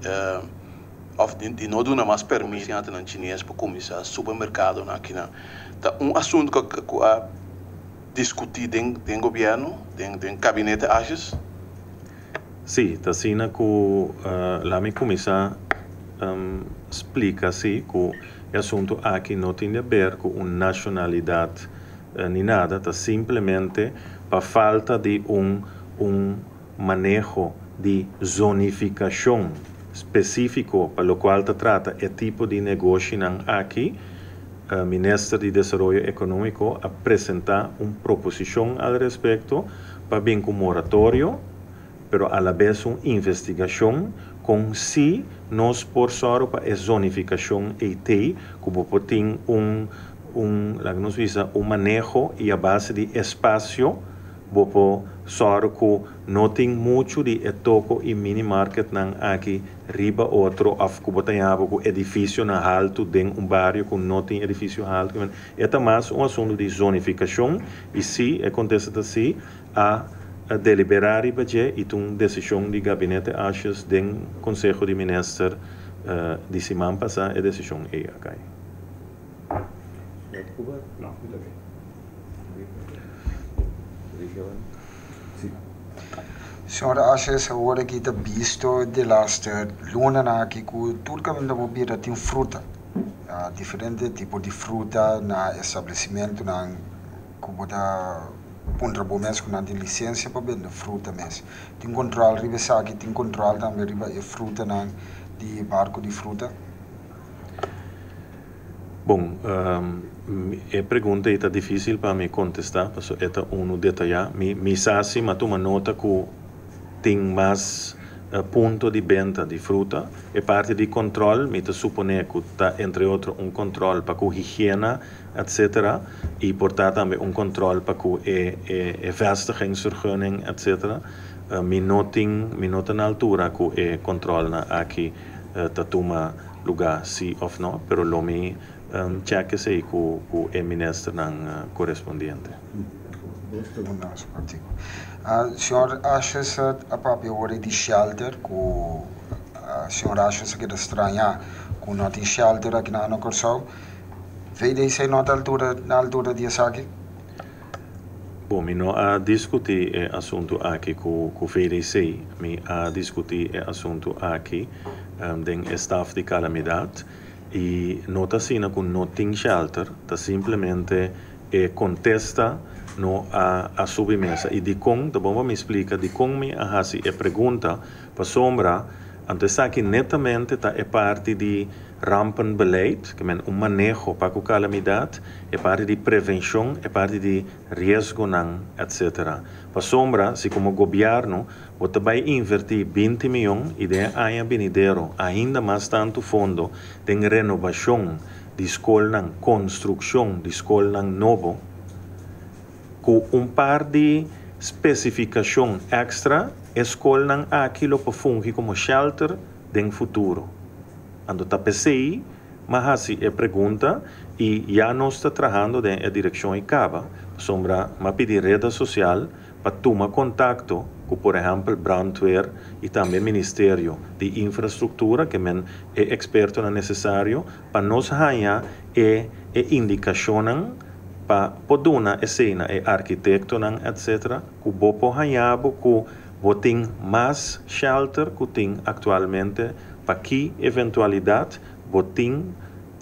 não dar mais permissão na chinês para começar supermercado aqui na assunto que discutir dentro governo dentro gabinete achas? Sim, está sendo que lá me começar explica assim que o assunto aqui não tem a ver com uma nacionalidade nem nada, está simplesmente para falta de manejo de zonificação específico para o qual se trata o tipo de negócio aqui. O Ministro de Desenvolvimento Econômico apresentar uma proposição ao respeito para bem com moratório, pero a la vez uma investigação com se nós por só para a zonificação ET, como tem um manejo e a base de espaço, bopo só que não tem muito de toco e mini market aqui riba outro como tem edifício na alto dentro bairro que não tem edifício alto. É mais um assunto de zonificação e se acontece assim a deliberar e uma decisão de gabinete achas do Conselho de Ministros de semana passada a decisão é aqui. Não, muito bem. Senhor, achas agora que está visto de laste luna aqui que turcamente a bebida tem fruta, diferente tipo de fruta na estabelecimento na como da pontra bom mês com a licença para vender fruta mês. Tem controle riba aqui tem controle também riba e fruta na de barco de fruta. Bom, a pergunta é difícil para me contestar, porque é um detalhe. Me sabe, mas toma nota que tem mais ponto de venda de fruta e parte de controle, me supõe que está, entre outros, controle para a higiene, etc. E, portanto, também controle para a vestigingsvergunning, etc. Me nota na altura que o controle aqui toma lugar, sim ou não, pero lo me cheque se com o ministro correspondente. Senhor, acha a própria hora de shelter que o senhor acha que é estranha que não tem shelter aqui na Corsal? Veio isso na altura de aqui? Bom, me não a discutir o assunto aqui com o VDC, me a discutir o assunto aqui do staff de calamidade e nota assim que não tem shelter, está simplesmente contesta no a submesa e de como da bomba me explica de como me ahasi a pergunta para sombra antes aqui netamente tá é parte de rampenbeleid que é manejo para a calamidade é parte de prevenção é parte de risco etc. Para sombra se como governo você vai invertir 20 milhões e de ano venidero ainda mais tanto fundo de renovação de escola construção de escola novo com par de especificação extra, a escola aquilo para fungir como shelter no futuro. Ando tá pensei, mas assim é pergunta e já nós está trabalhando na direção ICABA, sombra uma pedir rede social para tomar contato com, por exemplo, brandweer e também Ministério de Infraestrutura, que é experto na necessário, para nós ganhar indicação para poduna escena e arquiteto etc. que bopo hanhabo que botem mais shelter que tem atualmente para que eventualidade botem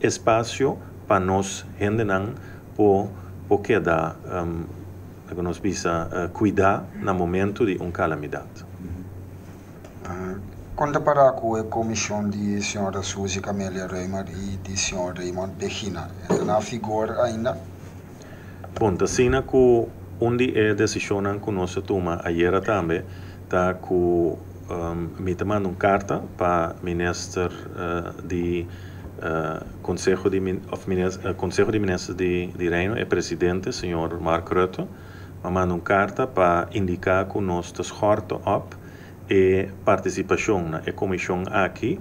espaço para nós gente por queda que nós precisa cuidar no momento de calamidade. Conta para a comissão de senhora Suzy Camélia Reimer e de senhor Raymond Begina, é na figura ainda? Bom, assim que onde é decisão que nós toma ayer também, tá que me mandam carta para minister de Consejo de Ministros de Reino e presidente, senhor Mark Rutte, mandam carta para indicar que nós estamos horto op e participação na comissão aqui,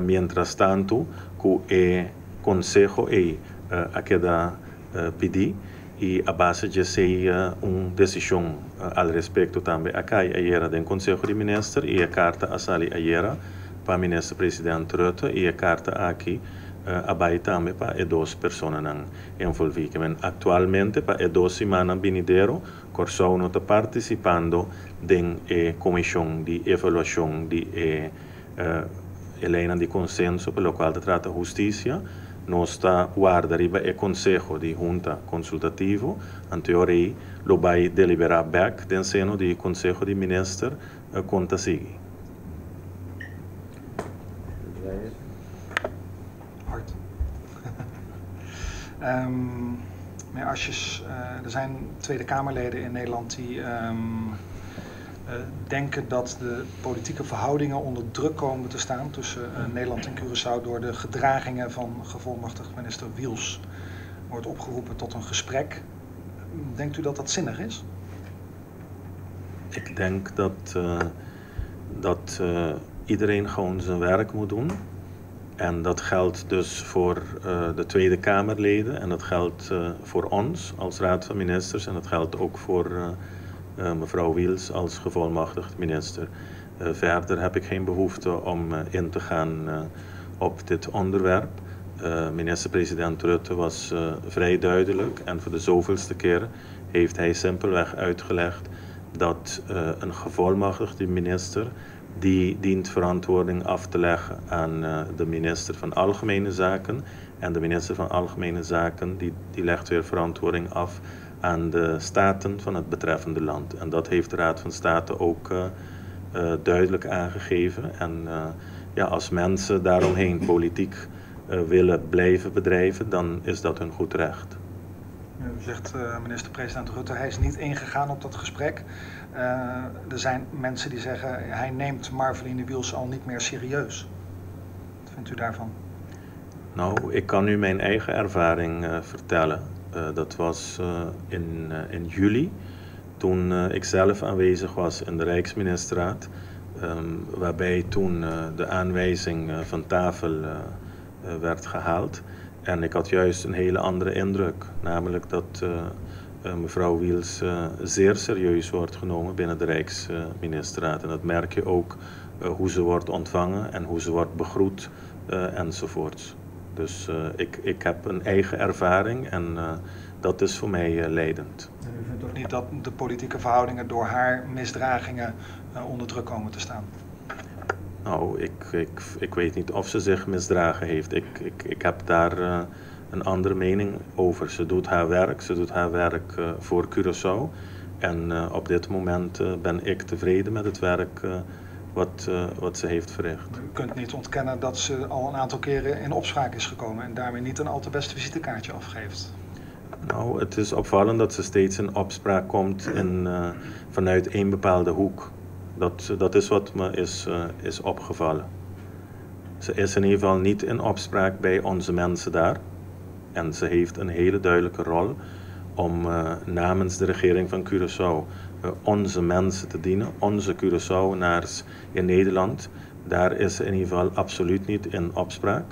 mientras tanto que o Consejo a queda pedir e a base de ser uma decisão al respeito também acá ayer do Conselho de Ministros e a carta a sali ayer para o ministro presidente Rutte e a carta aqui abai também para duas pessoas não envolvidas. Atualmente para 2 semanas venideiro Corsão não está participando da comissão de avaliação de Helena de consenso pelo qual trata justiça. Nós está guarda riba e Conselho de Junta Consultativo, em teoria, lo vai deliberar back do seno de Conselho de Ministros conta seguir. Hard. Meneer Asjes, er zijn Tweede Kamerleden in Nederland die denken dat de politieke verhoudingen onder druk komen te staan tussen Nederland en Curaçao door de gedragingen van gevolmachtigd minister Wiels. Wordt opgeroepen tot een gesprek. Denkt u dat dat zinnig is? Ik denk dat iedereen gewoon zijn werk moet doen. En dat geldt dus voor de Tweede Kamerleden en dat geldt voor ons als Raad van Ministers en dat geldt ook voor mevrouw Wiels als gevolmachtigd minister. Verder heb ik geen behoefte om in te gaan op dit onderwerp. Minister-president Rutte was vrij duidelijk en voor de zoveelste keer heeft hij simpelweg uitgelegd dat een gevolmachtigde minister die dient verantwoording af te leggen aan de minister van Algemene Zaken en de minister van Algemene Zaken die legt weer verantwoording af aan de staten van het betreffende land. En dat heeft de Raad van State ook duidelijk aangegeven. En als mensen daaromheen politiek willen blijven bedrijven, dan is dat hun goed recht. U zegt minister-president Rutte, hij is niet ingegaan op dat gesprek. Er zijn mensen die zeggen, hij neemt Marveline Wiels al niet meer serieus. Wat vindt u daarvan? Nou, ik kan u mijn eigen ervaring vertellen. Dat was in juli, toen ik zelf aanwezig was in de Rijksministerraad, waarbij toen de aanwijzing van tafel werd gehaald. En ik had juist een hele andere indruk, namelijk dat mevrouw Wiels zeer serieus wordt genomen binnen de Rijksministerraad. En dat merk je ook hoe ze wordt ontvangen en hoe ze wordt begroet enzovoorts. Dus ik heb een eigen ervaring en dat is voor mij leidend. U vindt ook niet dat de politieke verhoudingen door haar misdragingen onder druk komen te staan? Nou, ik weet niet of ze zich misdragen heeft. Ik heb daar een andere mening over. Ze doet haar werk voor Curaçao. En op dit moment ben ik tevreden met het werk wat ze heeft verricht. U kunt niet ontkennen dat ze al een aantal keren in opspraak is gekomen en daarmee niet een al te beste visitekaartje afgeeft. Nou, het is opvallend dat ze steeds in opspraak komt vanuit één bepaalde hoek. Dat is wat me is opgevallen. Ze is in ieder geval niet in opspraak bij onze mensen daar. En ze heeft een hele duidelijke rol om namens de regering van Curaçao onze mensen te dienen, onze Curaçaoënaars in Nederland. Daar is ze in ieder geval absoluut niet in opspraak.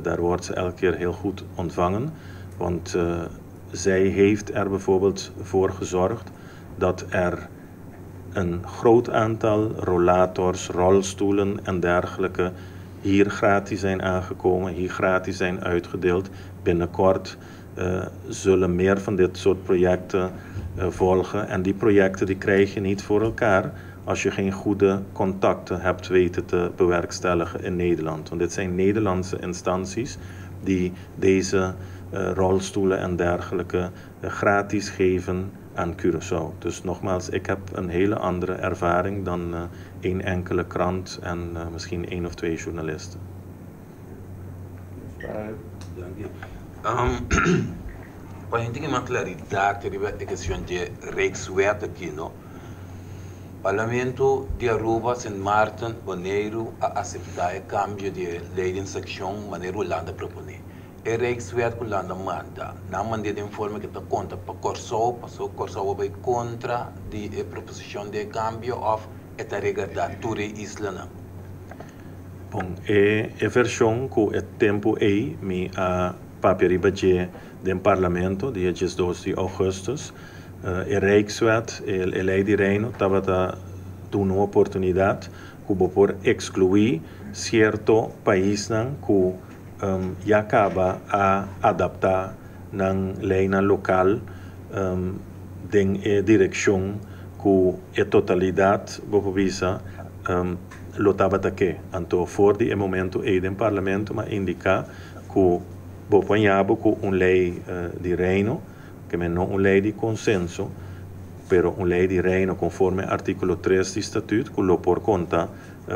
Daar wordt ze elke keer heel goed ontvangen. Want zij heeft er bijvoorbeeld voor gezorgd dat er een groot aantal rollators, rolstoelen en dergelijke hier gratis zijn aangekomen, hier gratis zijn uitgedeeld. Binnenkort zullen meer van dit soort projecten volgen. En die projecten die krijg je niet voor elkaar als je geen goede contacten hebt weten te bewerkstelligen in Nederland. Want dit zijn Nederlandse instanties die deze rolstoelen en dergelijke gratis geven aan Curaçao. Dus nogmaals, ik heb een hele andere ervaring dan één enkele krant en misschien 1 of 2 journalisten. Dank je. Para a gente ter uma claridade sobre a questão de Rijkswet aqui, não? Parlamento de Aruba, Sint Maarten, Bonaire, a aceitar o cambio de lei de instrução, maneira Holanda propõe. É Rijkswet que Holanda manda, na maneira de forma que está conta para Corsou, passou Corsou vai contra a proposição de cambio ou esta regra da Ture Isla. Bom, a versão que é tempo aí, me a papel do Parlamento, dia 2 de agosto, a Rijkswet, a lei de reino, estava dando uma oportunidade que por excluir certo país que já acaba a adaptar na lei local em direção que a totalidade vou visa lotava daqui. Então, for de momento aí do Parlamento, mas indica que vou ponhabo com uma lei de reino, que não uma lei de consenso, mas uma lei de reino conforme artículo 3 do Estatuto, que lo por conta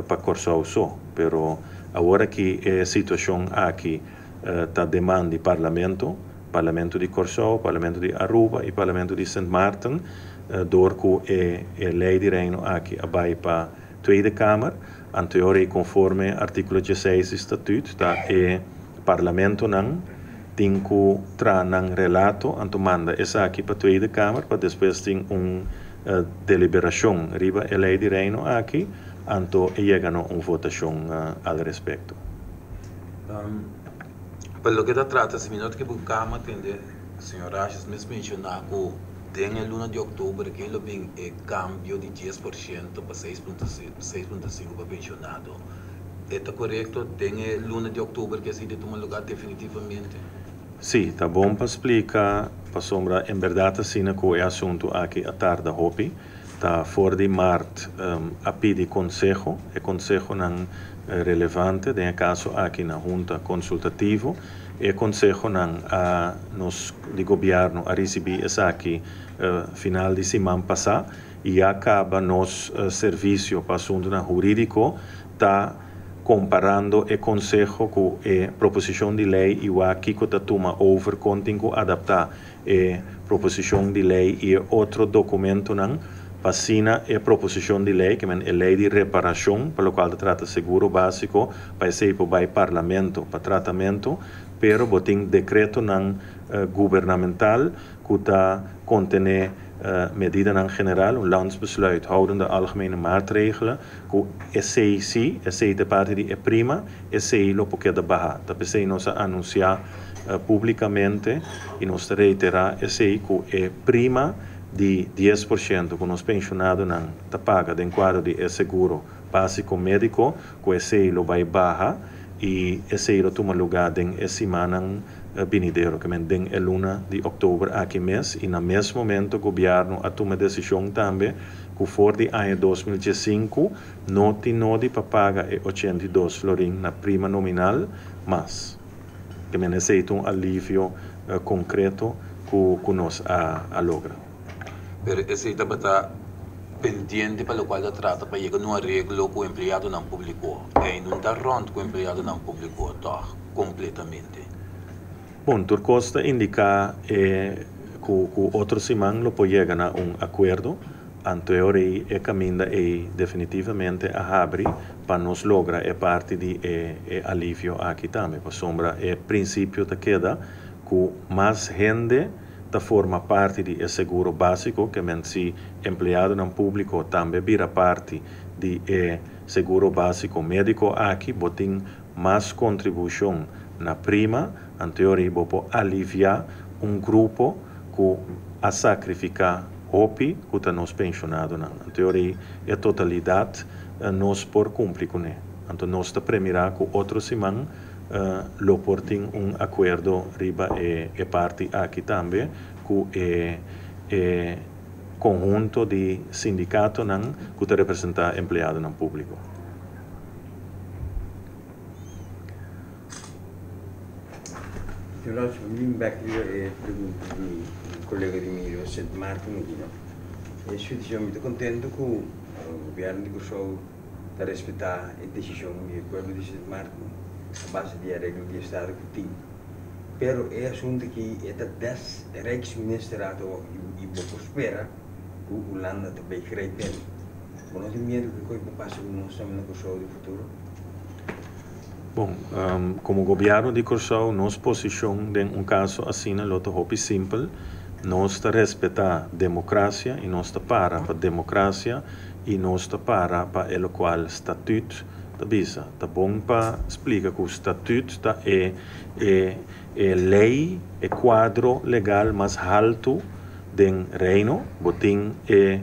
para Corsou só. Pero agora que a situação aqui está demanda Parlamento de Corsou, Parlamento de Aruba e Parlamento de Sint Maarten, door que a lei de reino aqui vai para Tweede Kamer, anterior conforme artículo 16 do Estatuto, tá o Parlamento não tem que trazer um relato, então manda essa aqui para a Tweede Kamer, para depois ter uma deliberação riba a lei de reino aqui, então chega a uma votação al respeito. Pelo que está trata, se minuto que o Kamer entender, senhor Achas, mesmo mencionar que tem a luna de outubro que ele vem cambio de 10% para 6,5% para pensionado. Está correto? Tem a luna de outubro que assim de tomar lugar definitivamente? Sim, está bom para explicar, para sombra, em verdade, assim, que o assunto aqui à tarde, hopi, está fora de março, a pedir conselho, e conselho não relevante, tem caso aqui na junta consultativa, e conselho não a nos de governo a receber essa aqui final de semana passada e acaba nos serviço para assunto jurídico está comparando o conselho com a proposição de lei e o aqui que está toma over contigo adaptar a proposição de lei e outro documento não passina a proposição de lei que é a lei de reparação pelo qual trata seguro básico para ser para o parlamento para tratamento pero botin decreto não governamental que está contém medida in general, een landsbesluit houdende algemene maatregelen, que SCI de parte de prima, SCI lo porque da baja. Dat betekent nos anunciar publicamente e nos reiterar SCI que prima de 10% que nos pensionados não tá paga de quadro de seguro básico médico, que SCI lo vai baja e SCI lo toma lugar em semana vindouro, que tem a luna de outubro aqui mês, e no mesmo momento o governo a toma decisão também que for de ano 2015 não tem para pagar 82 florin na prima nominal, mas que necessita alívio concreto que nós a logra. Pero esse está pendiente para o qual trata para chegar num arreglo com o empregado não publicou, e não está pronto com o empregado não publicou, tá completamente. Bom, Turcosta indica que outra semana lo pode chegar a acordo, anterior e caminha definitivamente a abrir para nos lograr parte de alívio aqui também. Por sombra, o princípio da queda que mais gente da forma parte de seguro básico, que se empregado no público também vira parte de seguro básico médico aqui, botem mais contribuição na prima, anterior vou aliviar grupo que a sacrificar hopi que está nos pensionado não. Anterior a totalidade nós por cumprir com ele. Então nós está premirar que outra semana lo portem acordo riba parte aqui também que conjunto de sindicato não que representa empregado no público. Eu acho que vim back a pergunta do colega de mim, o Sint Maarten, eu estou muito contente com o governo de Corsou a respeitar a decisão do governo de Sint Maarten, a base de regra de Estado que tem. Pero é assunto que é da 10 Rijksministerato e vou esperar que o Holanda também grijpt. Não tem medo que coisa passe no sistema do Corsau do futuro? Bom, como governo de Corsau, nossa posição em caso assim é muito simples. Nós respeitar a democracia e nós para a democracia e nós para o qual estatuto da bisa. Tá bom para explicar que o estatuto é lei, é quadro legal mais alto do reino, botin é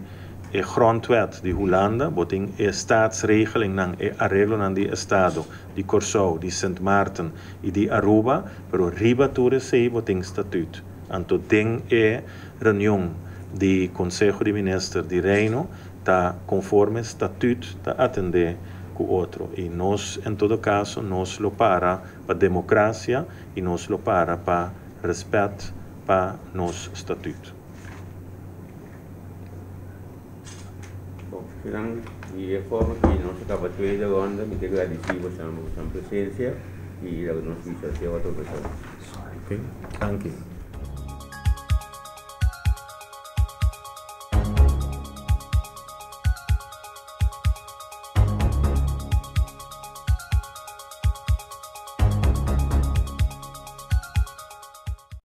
grondwet de Holanda, botin é staatsregeling é arreglo de estado de Corsau, de Sint Maarten e de Aruba, pero riba tudo sei botin estatuto. Então tem reunião de Conselho de Ministros de Reino, tá conforme estatuto, tá atender com o outro. E nós, em todo caso, nós lo para a democracia e nós lo para respeito para nosso estatuto. Bom, então, e a forma que nós acabamos de ver agora, me agradecido a sua presença e a nossa visita a outra pessoa. Okay, thank you.